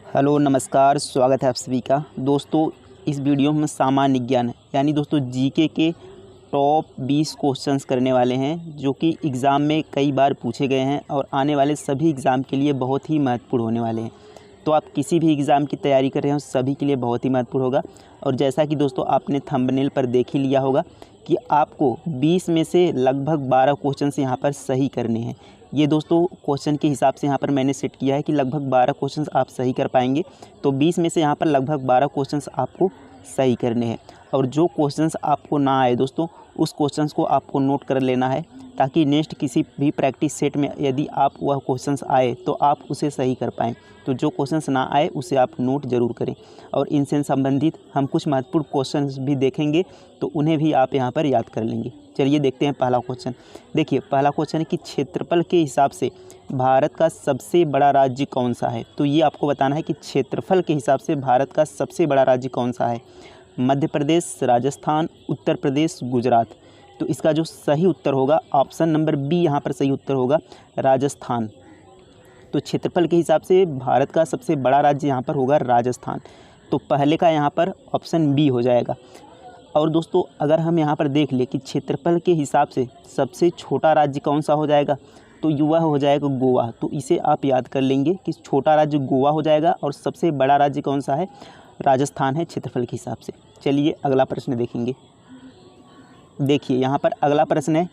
Hello नमस्कार, स्वागत है आप सभी का। दोस्तों इस वीडियो में सामान्य ज्ञान यानी दोस्तों जीके के टॉप 20 क्वेश्चंस करने वाले हैं जो कि एग्ज़ाम में कई बार पूछे गए हैं और आने वाले सभी एग्ज़ाम के लिए बहुत ही महत्वपूर्ण होने वाले हैं। तो आप किसी भी एग्ज़ाम की तैयारी कर रहे हो सभी के लिए बहुत ही महत्वपूर्ण होगा। और जैसा कि दोस्तों आपने थंबनेल पर देख ही लिया होगा कि आपको 20 में से लगभग 12 क्वेश्चंस यहाँ पर सही करने हैं। ये दोस्तों क्वेश्चन के हिसाब से यहाँ पर मैंने सेट किया है कि लगभग 12 क्वेश्चंस आप सही कर पाएंगे। तो 20 में से यहाँ पर लगभग 12 क्वेश्चंस आपको सही करने हैं। और जो क्वेश्चंस आपको ना आए दोस्तों उस क्वेश्चंस को आपको नोट कर लेना है ताकि नेक्स्ट किसी भी प्रैक्टिस सेट में यदि आप वह क्वेश्चंस आए तो आप उसे सही कर पाएँ। तो जो क्वेश्चंस ना आए उसे आप नोट ज़रूर करें। और इनसे संबंधित हम कुछ महत्वपूर्ण क्वेश्चंस भी देखेंगे तो उन्हें भी आप यहाँ पर याद कर लेंगे। चलिए देखते हैं पहला क्वेश्चन। देखिए पहला क्वेश्चन है कि क्षेत्रफल के हिसाब से भारत का सबसे बड़ा राज्य कौन सा है। तो ये आपको बताना है कि क्षेत्रफल के हिसाब से भारत का सबसे बड़ा राज्य कौन सा है। मध्य प्रदेश, राजस्थान, उत्तर प्रदेश, गुजरात। तो इसका जो सही उत्तर होगा ऑप्शन नंबर बी यहाँ पर सही उत्तर होगा, राजस्थान। तो क्षेत्रफल के हिसाब से भारत का सबसे बड़ा राज्य यहाँ पर होगा राजस्थान। तो पहले का यहाँ पर ऑप्शन बी हो जाएगा। और दोस्तों अगर हम यहाँ पर देख ले कि क्षेत्रफल के हिसाब से सबसे छोटा राज्य कौन सा हो जाएगा तो वह हो जाएगा गोवा। तो इसे आप याद कर लेंगे कि छोटा राज्य गोवा हो जाएगा और सबसे बड़ा राज्य कौन सा है, राजस्थान है क्षेत्रफल के हिसाब से। चलिए अगला प्रश्न देखेंगे। देखिए यहाँ पर अगला प्रश्न है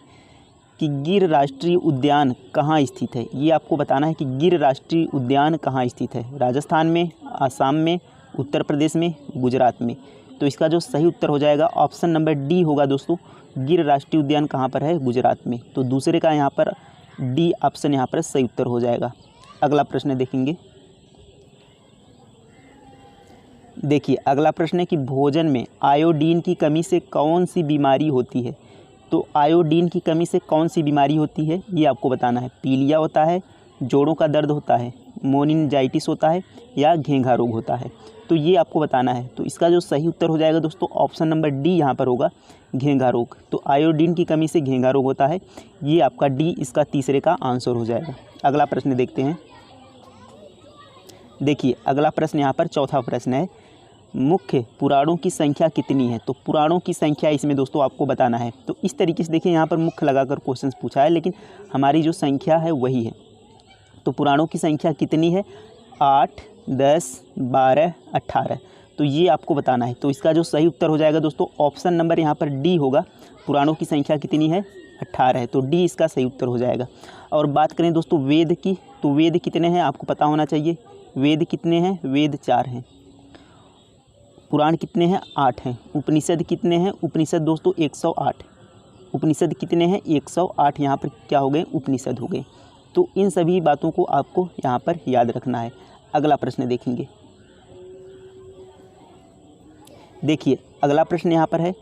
कि गिर राष्ट्रीय उद्यान कहाँ स्थित है। ये आपको बताना है कि गिर राष्ट्रीय उद्यान कहाँ स्थित है, राजस्थान में, आसाम में, उत्तर प्रदेश में, गुजरात में। तो इसका जो सही उत्तर हो जाएगा ऑप्शन नंबर डी होगा दोस्तों। गिर राष्ट्रीय उद्यान कहाँ पर है, गुजरात में। तो दूसरे का यहाँ पर डी ऑप्शन यहाँ पर सही उत्तर हो जाएगा। अगला प्रश्न देखेंगे। देखिए अगला प्रश्न है कि भोजन में आयोडीन की कमी से कौन सी बीमारी होती है। तो आयोडीन की कमी से कौन सी बीमारी होती है ये आपको बताना है। पीलिया होता है, जोड़ों का दर्द होता है, मोनिनजाइटिस होता है या घेंघा रोग होता है। तो ये आपको बताना है। तो इसका जो सही उत्तर हो जाएगा दोस्तों ऑप्शन नंबर डी यहाँ पर होगा, घेंघा रोग। तो आयोडीन की कमी से घेंघा रोग होता है। ये आपका डी इसका तीसरे का आंसर हो जाएगा। अगला प्रश्न देखते हैं। देखिए अगला प्रश्न यहाँ पर चौथा प्रश्न है, मुख्य पुराणों की संख्या कितनी है। तो पुराणों की संख्या इसमें दोस्तों आपको बताना है। तो इस तरीके से देखिए यहाँ पर मुख्य लगाकर क्वेश्चन पूछा है लेकिन हमारी जो संख्या है वही है। तो पुराणों की संख्या कितनी है, 8, 10, 12, 18। तो ये आपको बताना है। तो इसका जो सही उत्तर हो जाएगा दोस्तों ऑप्शन नंबर यहाँ पर डी होगा। पुराणों की संख्या कितनी है, 18 है। तो डी इसका सही उत्तर हो जाएगा। और बात करें दोस्तों वेद की, तो वेद कितने हैं आपको पता होना चाहिए। वेद कितने हैं, वेद 4 हैं। पुराण कितने हैं, 8 हैं। उपनिषद कितने हैं, उपनिषद दोस्तों 108। उपनिषद कितने हैं, 108 यहाँ पर क्या हो गए, उपनिषद हो गए। तो इन सभी बातों को आपको यहाँ पर याद रखना है। अगला प्रश्न देखेंगे। देखिए अगला प्रश्न यहाँ पर है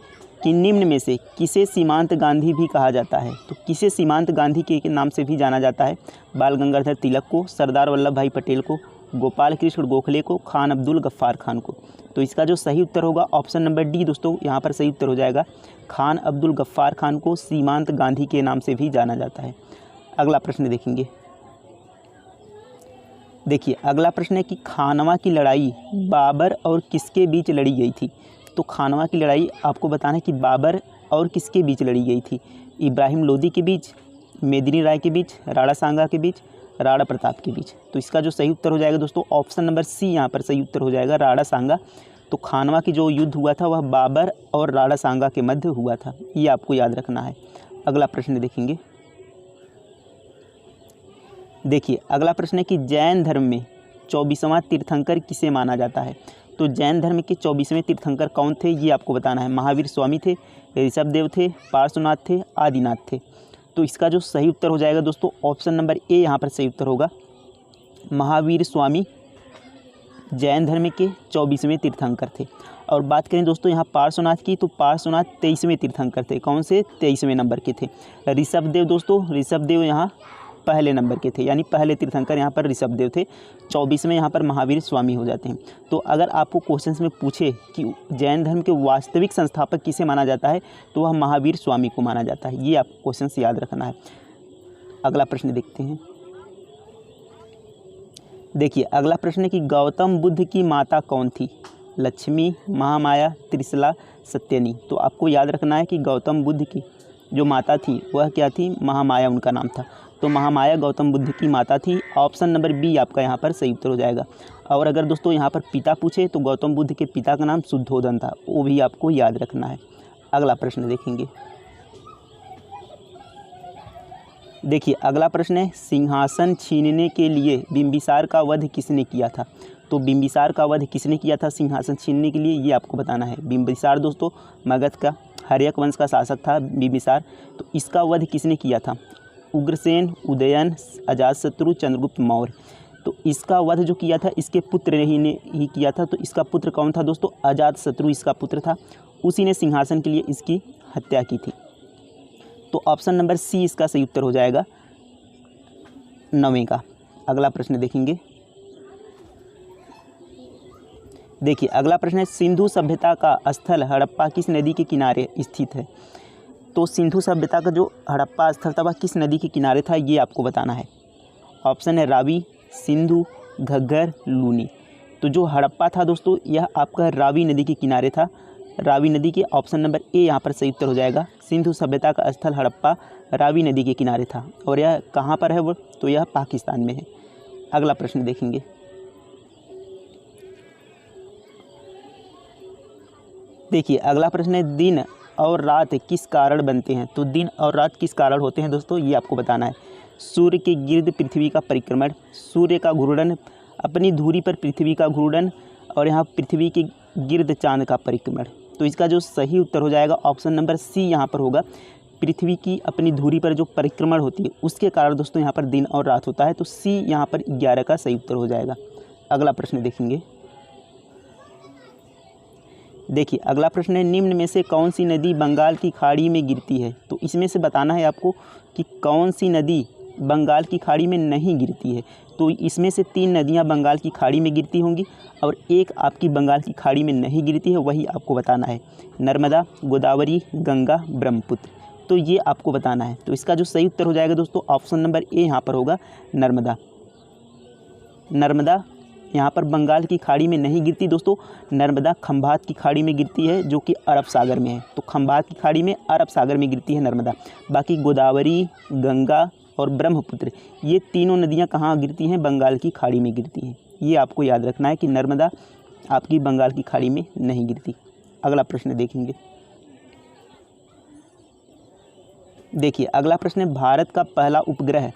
कि निम्न में से किसे सीमांत गांधी भी कहा जाता है। तो किसे सीमांत गांधी के नाम से भी जाना जाता है, बाल गंगाधर तिलक को, सरदार वल्लभ भाई पटेल को, गोपाल कृष्ण गोखले को, खान अब्दुल गफ्फार खान को। तो इसका जो सही उत्तर होगा ऑप्शन नंबर डी दोस्तों यहाँ पर सही उत्तर हो जाएगा। खान अब्दुल गफ्फार खान को सीमांत गांधी के नाम से भी जाना जाता है। अगला प्रश्न देखेंगे। देखिए अगला प्रश्न है कि खानवा की लड़ाई बाबर और किसके बीच लड़ी गई थी। तो खानवा की लड़ाई आपको बताना है कि बाबर और किसके बीच लड़ी गई थी, इब्राहिम लोदी के बीच, मेदिनी राय के बीच, राणा सांगा के बीच, राणा प्रताप के बीच। तो इसका जो सही उत्तर हो जाएगा दोस्तों ऑप्शन नंबर सी यहाँ पर सही उत्तर हो जाएगा, राणा सांगा। तो खानवा की जो युद्ध हुआ था वह बाबर और राणा सांगा के मध्य हुआ था। ये आपको याद रखना है। अगला प्रश्न देखेंगे। देखिए अगला प्रश्न है कि जैन धर्म में 24वां तीर्थंकर किसे माना जाता है। तो जैन धर्म के 24वें तीर्थंकर कौन थे ये आपको बताना है। महावीर स्वामी थे, ऋषभदेव थे, पार्श्वनाथ थे, आदिनाथ थे। तो इसका जो सही उत्तर हो जाएगा दोस्तों ऑप्शन नंबर ए यहाँ पर सही उत्तर होगा, महावीर स्वामी जैन धर्म के 24वें तीर्थंकर थे। और बात करें दोस्तों यहाँ पार्श्वनाथ की, तो पार्श्वनाथ 23वें तीर्थंकर थे। कौन से, 23वें नंबर के थे। ऋषभदेव दोस्तों, ऋषभदेव यहाँ पहले नंबर के थे, यानी पहले तीर्थंकर यहाँ पर ऋषभदेव थे। 24वें यहाँ पर महावीर स्वामी हो जाते हैं। तो अगर आपको क्वेश्चंस में पूछे कि जैन धर्म के वास्तविक संस्थापक किसे माना जाता है तो वह महावीर स्वामी को माना जाता है। ये आपको क्वेश्चंस याद रखना है। अगला प्रश्न देखते हैं। देखिए अगला प्रश्न है कि गौतम बुद्ध की माता कौन थी? लक्ष्मी, महामाया, त्रिशला, सत्यनी। तो आपको याद रखना है कि गौतम बुद्ध की जो माता थी वह क्या थी? महामाया उनका नाम था। तो महामाया गौतम बुद्ध की माता थी। ऑप्शन नंबर बी आपका यहाँ पर सही उत्तर हो जाएगा। और अगर दोस्तों यहाँ पर पिता पूछे तो गौतम बुद्ध के पिता का नाम शुद्धोधन था, वो भी आपको याद रखना है। अगला प्रश्न देखेंगे। देखिए अगला प्रश्न है सिंहासन छीनने के लिए बिंबिसार का वध किसने किया था? तो बिंबिसार का वध किसने किया था सिंहासन छीनने के लिए, ये आपको बताना है। बिंबिसार दोस्तों मगध का हर्यक वंश का शासक था बिंबिसार। तो इसका वध किसने किया था? उग्रसेन, उदयन, अजातशत्रु, चंद्रगुप्त मौर्य। तो इसका वध जो किया था इसके पुत्र ने ही किया था। तो इसका पुत्र कौन था दोस्तों? अजातशत्रु इसका पुत्र था। उसी ने सिंहासन के लिए इसकी हत्या की थी। तो ऑप्शन नंबर सी इसका सही उत्तर हो जाएगा 9वें का। अगला प्रश्न देखेंगे। देखिए अगला प्रश्न है सिंधु सभ्यता का स्थल हड़प्पा किस नदी के किनारे स्थित है? तो सिंधु सभ्यता का जो हड़प्पा स्थल था वह किस नदी के किनारे था, ये आपको बताना है। ऑप्शन है रावी, सिंधु, घग्गर, लूनी। तो जो हड़प्पा था दोस्तों यह आपका रावी नदी के किनारे था। रावी नदी के ऑप्शन नंबर ए यहाँ पर सही उत्तर हो जाएगा। सिंधु सभ्यता का स्थल हड़प्पा रावी नदी के किनारे था। और यह कहाँ पर है वो? तो यह पाकिस्तान में है। अगला प्रश्न देखेंगे। देखिए अगला प्रश्न है दिन और रात किस कारण बनते हैं? तो दिन और रात किस कारण होते हैं दोस्तों, ये आपको बताना है। सूर्य के गिर्द पृथ्वी का परिक्रमण, सूर्य का घूर्णन, अपनी धुरी पर पृथ्वी का घूर्णन, और यहाँ पृथ्वी के गिर्द चांद का परिक्रमण। तो इसका जो सही उत्तर हो जाएगा ऑप्शन नंबर सी यहाँ पर होगा। पृथ्वी की अपनी धुरी पर जो परिक्रमण होती है उसके कारण दोस्तों यहाँ पर दिन और रात होता है। तो सी यहाँ पर 11 का सही उत्तर हो जाएगा। अगला प्रश्न देखेंगे। देखिए अगला प्रश्न है निम्न में से कौन सी नदी बंगाल की खाड़ी में गिरती है? तो इसमें से बताना है आपको कि कौन सी नदी बंगाल की खाड़ी में नहीं गिरती है। तो इसमें से 3 नदियां बंगाल की खाड़ी में गिरती होंगी और एक आपकी बंगाल की खाड़ी में नहीं गिरती है, वही आपको बताना है। नर्मदा, गोदावरी, गंगा, ब्रह्मपुत्र। तो ये आपको बताना है। तो इसका जो सही उत्तर हो जाएगा दोस्तों ऑप्शन नंबर ए यहाँ पर होगा नर्मदा। नर्मदा यहाँ पर बंगाल की खाड़ी में नहीं गिरती दोस्तों। नर्मदा खंभात की खाड़ी में गिरती है जो कि अरब सागर में है। तो खंभात की खाड़ी में अरब सागर में गिरती है नर्मदा। बाकी गोदावरी, गंगा और ब्रह्मपुत्र ये तीनों नदियाँ कहाँ गिरती हैं? बंगाल की खाड़ी में गिरती हैं। ये आपको याद रखना है कि नर्मदा आपकी बंगाल की खाड़ी में नहीं गिरती। अगला प्रश्न देखेंगे। देखिए अगला प्रश्न है भारत का पहला उपग्रह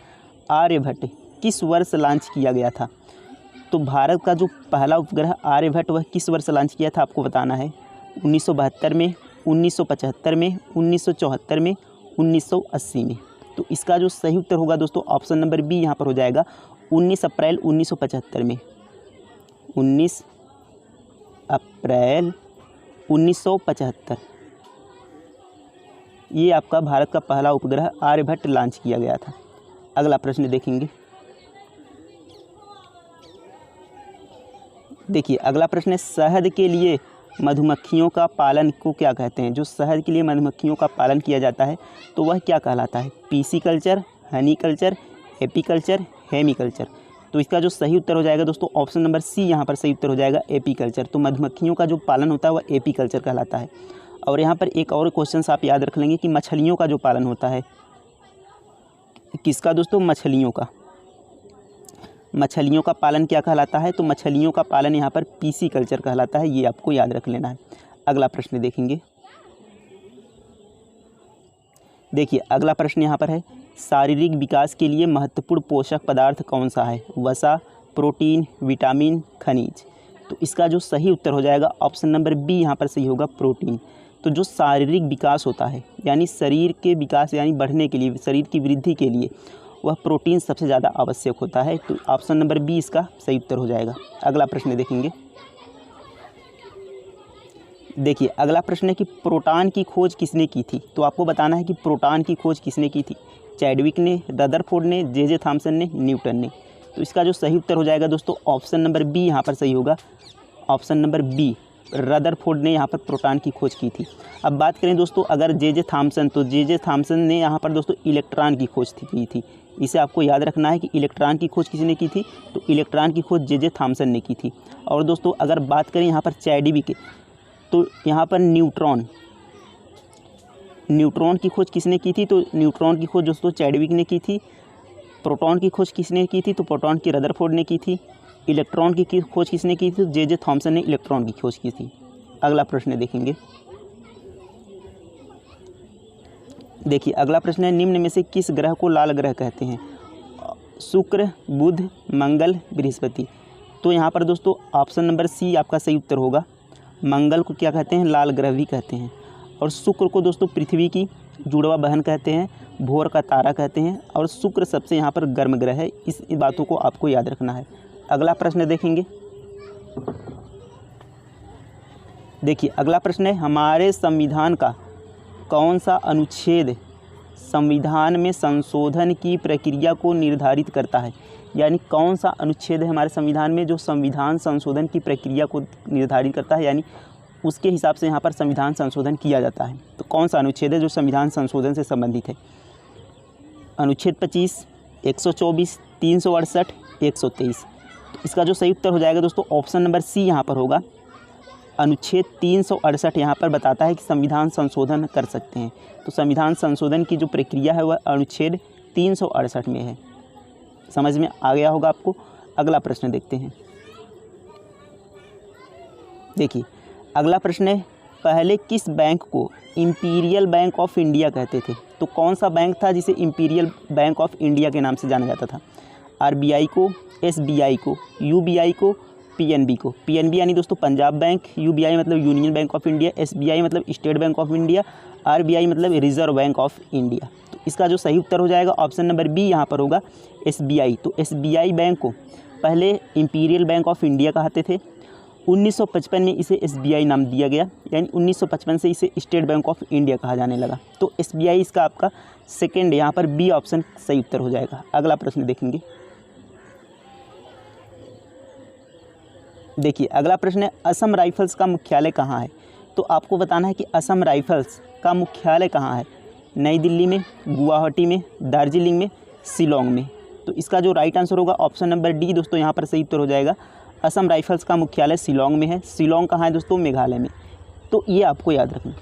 आर्यभट्ट किस वर्ष लॉन्च किया गया था? तो भारत का जो पहला उपग्रह आर्यभट्ट वह किस वर्ष लॉन्च किया था आपको बताना है। 1972 में, 1975 में, 1974 में, 1980 में। तो इसका जो सही उत्तर होगा दोस्तों ऑप्शन नंबर बी यहाँ पर हो जाएगा 19 अप्रैल 1975 में। 19 अप्रैल 1975 ये आपका भारत का पहला उपग्रह आर्यभट्ट लॉन्च किया गया था। अगला प्रश्न देखेंगे। देखिए अगला प्रश्न है शहद के लिए मधुमक्खियों का पालन को क्या कहते हैं? जो शहद के लिए मधुमक्खियों का पालन किया जाता है तो वह क्या कहलाता है? Pisciculture, honey culture, apiculture, hemiculture. तो इसका जो सही उत्तर हो जाएगा दोस्तों ऑप्शन नंबर सी यहाँ पर सही उत्तर हो जाएगा एपीकल्चर। तो मधुमक्खियों का जो पालन होता है वह एपीकल्चर कहलाता है। और यहाँ पर एक और क्वेश्चन आप याद रख लेंगे कि मछलियों का जो पालन होता है किसका दोस्तों? मछलियों का। मछलियों का पालन क्या कहलाता है? तो मछलियों का पालन यहाँ पर पीसी कल्चर कहलाता है। ये आपको याद रख लेना है। अगला प्रश्न देखेंगे। देखिए अगला प्रश्न यहाँ पर है शारीरिक विकास के लिए महत्वपूर्ण पोषक पदार्थ कौन सा है? वसा, प्रोटीन, विटामिन, खनिज। तो इसका जो सही उत्तर हो जाएगा ऑप्शन नंबर बी यहाँ पर सही होगा प्रोटीन। तो जो शारीरिक विकास होता है यानी शरीर के विकास यानी बढ़ने के लिए, शरीर की वृद्धि के लिए वह प्रोटीन सबसे ज़्यादा आवश्यक होता है। तो ऑप्शन नंबर बी इसका सही उत्तर हो जाएगा। अगला प्रश्न देखेंगे। देखिए अगला प्रश्न है कि प्रोटॉन की खोज किसने की थी? तो आपको बताना है कि प्रोटॉन की खोज किसने की थी। चैडविक ने, रदरफोर्ड ने, जे थॉमसन ने, न्यूटन ने। तो इसका जो सही उत्तर हो जाएगा दोस्तों ऑप्शन नंबर बी यहाँ पर सही होगा। ऑप्शन नंबर बी रदरफोर्ड ने यहाँ पर प्रोटॉन की खोज की थी। अब बात करें दोस्तों अगर जे थॉमसन, तो जे थॉमसन ने यहाँ पर दोस्तों इलेक्ट्रॉन की खोज की थी। इसे आपको याद रखना है कि इलेक्ट्रॉन की खोज किसने की थी, तो इलेक्ट्रॉन की खोज जे थॉमसन ने की थी। और दोस्तों अगर बात करें यहाँ पर चैडविक की, तो यहाँ पर न्यूट्रॉन की खोज किसने की थी, तो न्यूट्रॉन की खोज दोस्तों चैडविक ने की थी। प्रोटॉन की खोज किसने की थी, तो प्रोटॉन की रदरफोर्ड ने की थी। इलेक्ट्रॉन की खोज किसने की थी, तो जे थॉमसन ने इलेक्ट्रॉन की खोज की थी। अगला प्रश्न देखेंगे। देखिए अगला प्रश्न है, निम्न में से किस ग्रह को लाल ग्रह कहते हैं? शुक्र, बुध, मंगल, बृहस्पति। तो यहाँ पर दोस्तों ऑप्शन नंबर सी आपका सही उत्तर होगा। मंगल को क्या कहते हैं, लाल ग्रह भी कहते हैं। और शुक्र को दोस्तों पृथ्वी की जुड़वा बहन कहते हैं, भोर का तारा कहते हैं। और शुक्र सबसे यहाँ पर गर्म ग्रह है। इस बातों को आपको याद रखना है। अगला प्रश्न देखेंगे। देखिए अगला प्रश्न है, हमारे संविधान का कौन सा अनुच्छेद संविधान में संशोधन की प्रक्रिया को निर्धारित करता है? यानी कौन सा अनुच्छेद है हमारे संविधान में जो संविधान संशोधन की प्रक्रिया को निर्धारित करता है, यानी उसके हिसाब से यहाँ पर संविधान संशोधन किया जाता है। तो कौन सा अनुच्छेद है जो संविधान संशोधन से संबंधित है? अनुच्छेद 25, 124, 368, 123। तो इसका जो सही उत्तर हो जाएगा दोस्तों ऑप्शन नंबर सी यहाँ पर होगा। अनुच्छेद 368 यहाँ पर बताता है कि संविधान संशोधन कर सकते हैं। तो संविधान संशोधन की जो प्रक्रिया है वह अनुच्छेद 368 में है। समझ में आ गया होगा आपको। अगला प्रश्न देखते हैं। देखिए अगला प्रश्न है, पहले किस बैंक को इंपीरियल बैंक ऑफ इंडिया कहते थे? तो कौन सा बैंक था जिसे इंपीरियल बैंक ऑफ इंडिया के नाम से जाना जाता था? आरबीआई को, एसबीआई को, यूबीआई को, पीएनबी को। पीएनबी यानी दोस्तों पंजाब बैंक, यूबीआई मतलब union bank of India, SBI मतलब state bank of India, RBI मतलब रिजर्व बैंक ऑफ इंडिया। तो इसका जो सही उत्तर हो जाएगा ऑप्शन नंबर बी यहाँ पर होगा, एसबीआई। तो एसबीआई बैंक को पहले इंपीरियल बैंक ऑफ इंडिया कहते थे। 1955 में इसे एसबीआई नाम दिया गया, यानी 1955 से इसे स्टेट बैंक ऑफ इंडिया कहा जाने लगा। तो एसबीआई इसका आपका सेकेंड यहाँ पर बी ऑप्शन सही उत्तर हो जाएगा। अगला प्रश्न देखेंगे। देखिए अगला प्रश्न है, असम राइफल्स का मुख्यालय कहाँ है? तो आपको बताना है कि असम राइफल्स का मुख्यालय कहाँ है। नई दिल्ली में, गुवाहाटी में, दार्जिलिंग में, शिलोंग में। तो इसका जो राइट आंसर होगा ऑप्शन नंबर डी दोस्तों यहाँ पर सही उत्तर हो जाएगा। असम राइफल्स का मुख्यालय शिलोंग में है। शिलोंग कहाँ है दोस्तों? मेघालय में। तो ये आपको याद रखना।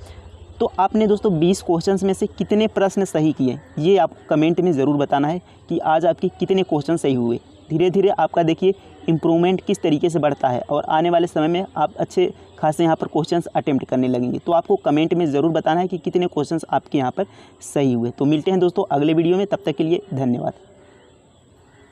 तो आपने दोस्तों 20 क्वेश्चंस में से कितने प्रश्न सही किए, ये आप कमेंट में ज़रूर बताना है कि आज आपके कितने क्वेश्चन सही हुए। धीरे धीरे आपका देखिए इम्प्रूवमेंट किस तरीके से बढ़ता है और आने वाले समय में आप अच्छे खासे यहाँ पर क्वेश्चंस अटेम्प्ट करने लगेंगे। तो आपको कमेंट में ज़रूर बताना है कि कितने क्वेश्चंस आपके यहाँ पर सही हुए। तो मिलते हैं दोस्तों अगले वीडियो में, तब तक के लिए धन्यवाद।